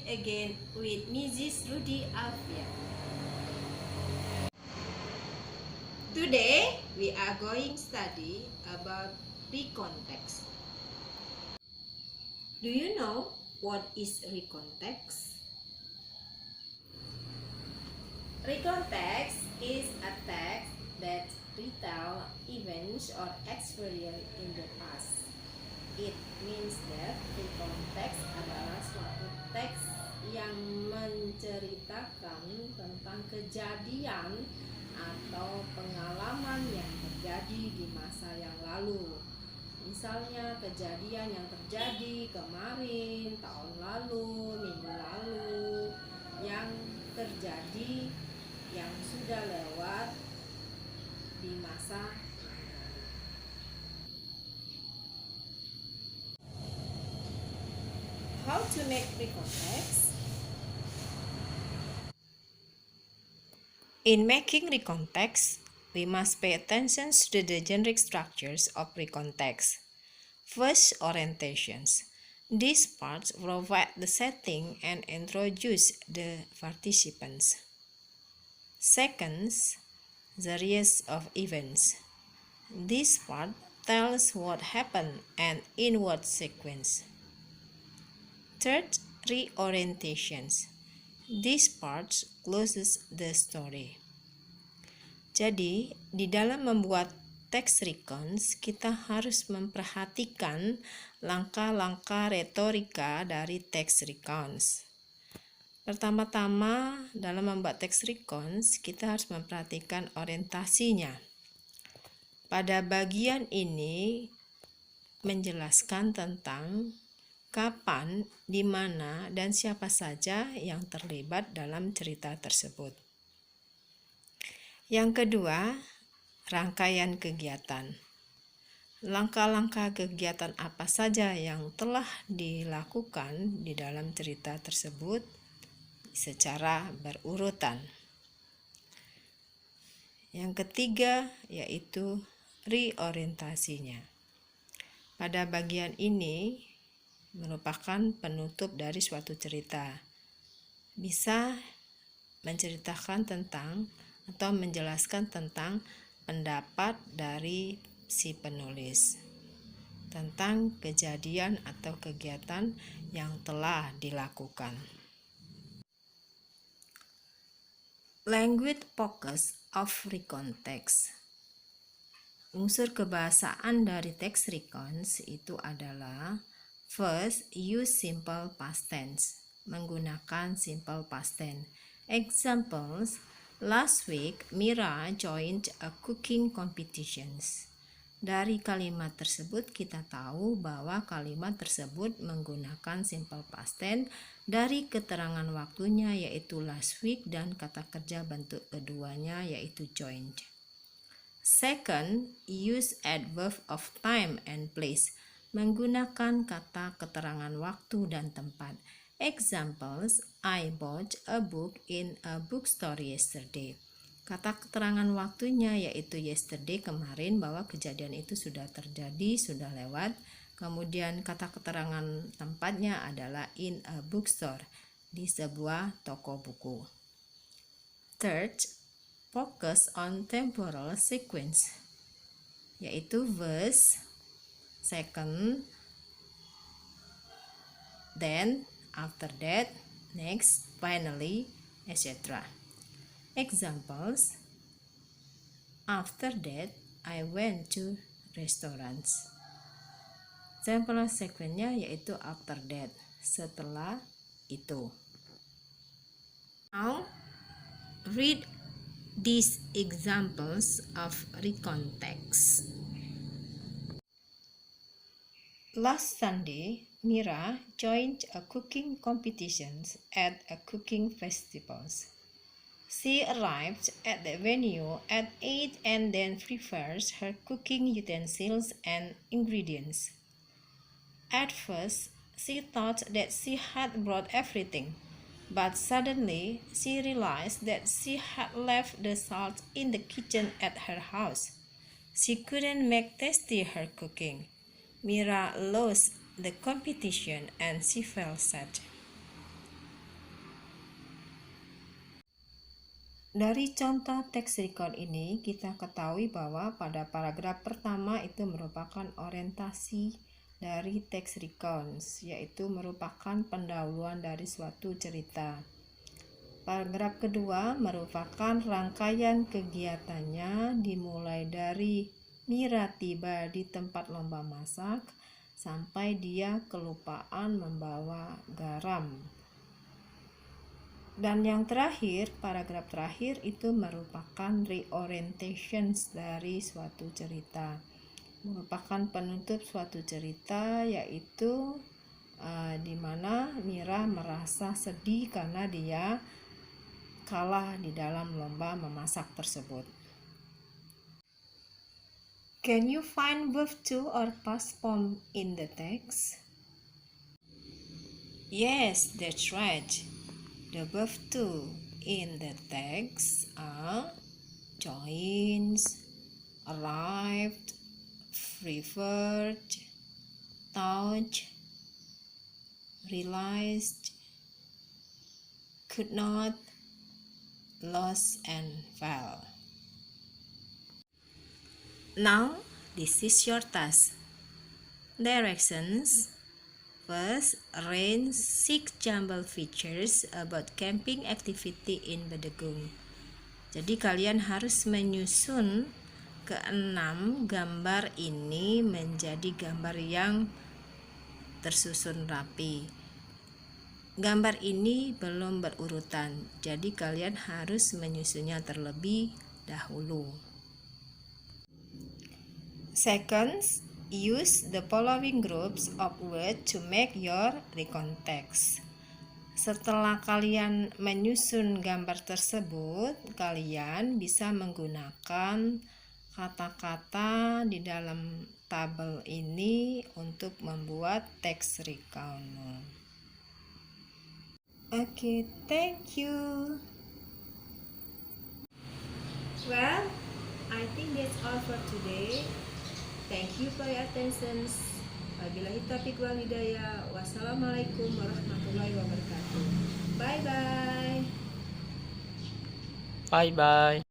again with Mrs. Rudy Alfia. Today we are going to study about recontext. Do you know what is recontext? Recontext is a text that retell events or experience in the past. It means that recontext adalah suatu teks yang menceritakan tentang kejadian atau pengalaman yang terjadi di masa yang lalu. Misalnya kejadian yang terjadi kemarin, tahun lalu, minggu lalu, yang terjadi yang sudah lewat di masa. How to make recontext? In making recontext, we must pay attention to the generic structures of recontext. First, orientations. These parts provide the setting and introduce the participants. Second, series of events. This part tells what happened and in what sequence. Third, reorientations. This part closes the story. Jadi, di dalam membuat teks recons, kita harus memperhatikan langkah-langkah retorika dari teks recons. Pertama-tama, dalam membuat teks recons, kita harus memperhatikan orientasinya. Pada bagian ini menjelaskan tentang kapan, di mana, dan siapa saja yang terlibat dalam cerita tersebut. Yang kedua, rangkaian kegiatan. Langkah-langkah kegiatan apa saja yang telah dilakukan di dalam cerita tersebut secara berurutan. Yang ketiga, yaitu reorientasinya. Pada bagian ini merupakan penutup dari suatu cerita. Bisa menceritakan tentang atau menjelaskan tentang pendapat dari si penulis tentang kejadian atau kegiatan yang telah dilakukan. Language focus of recontext. Unsur kebahasaan dari teks recons itu adalah first, use simple past tense. Menggunakan simple past tense. Examples, last week Mira joined a cooking competitions. Dari kalimat tersebut kita tahu bahwa kalimat tersebut menggunakan simple past tense dari keterangan waktunya yaitu last week dan kata kerja bentuk keduanya yaitu joined. Second, use adverb of time and place. Menggunakan kata keterangan waktu dan tempat. Examples, I bought a book in a bookstore yesterday. Kata keterangan waktunya yaitu yesterday, kemarin, bahwa kejadian itu sudah terjadi, sudah lewat. Kemudian kata keterangan tempatnya adalah in a bookstore, di sebuah toko buku. Third, focus on temporal sequence, yaitu verse, second, then, after that, next, finally, etc. Examples, after that, I went to restaurants. Temporal sequence-nya yaitu after that, setelah itu. Now, read these examples of recontext. Last Sunday, Mira joined a cooking competition at a cooking festival. She arrived at the venue at 8 and then prepares her cooking utensils and ingredients. At first, she thought that she had brought everything, but suddenly she realized that she had left the salt in the kitchen at her house. She couldn't make tasty her cooking. Mira lost the competition and she felt sad. Dari contoh teks recon ini, kita ketahui bahwa pada paragraf pertama itu merupakan orientasi dari teks recons, yaitu merupakan pendahuluan dari suatu cerita. Paragraf kedua merupakan rangkaian kegiatannya dimulai dari Mira tiba di tempat lomba masak sampai dia kelupaan membawa garam. Dan yang terakhir, paragraf terakhir itu merupakan reorientations dari suatu cerita. Merupakan penutup suatu cerita, yaitu di mana Mira merasa sedih karena dia kalah di dalam lomba memasak tersebut. Can you find verb to or past form in the text? Yes, that's right. The verb to in the text are joins, arrived, preferred, touch, realized, could not, lost, and fell. Now, this is your task. Directions. First, arrange 6 jumble features about camping activity in Bedegung. Jadi kalian harus menyusun ke-6 gambar ini menjadi gambar yang tersusun rapi. Gambar ini belum berurutan, jadi kalian harus menyusunnya terlebih dahulu. Second, use the following groups of words to make your recon text. Setelah kalian menyusun gambar tersebut, kalian bisa menggunakan kata-kata di dalam tabel ini untuk membuat teks recon. Okay, thank you. Well, I think that's all for today. Thank you for your attention. Wabillahi taufiq wal hidayah. Wassalamualaikum warahmatullahi wabarakatuh. Bye bye. Bye bye.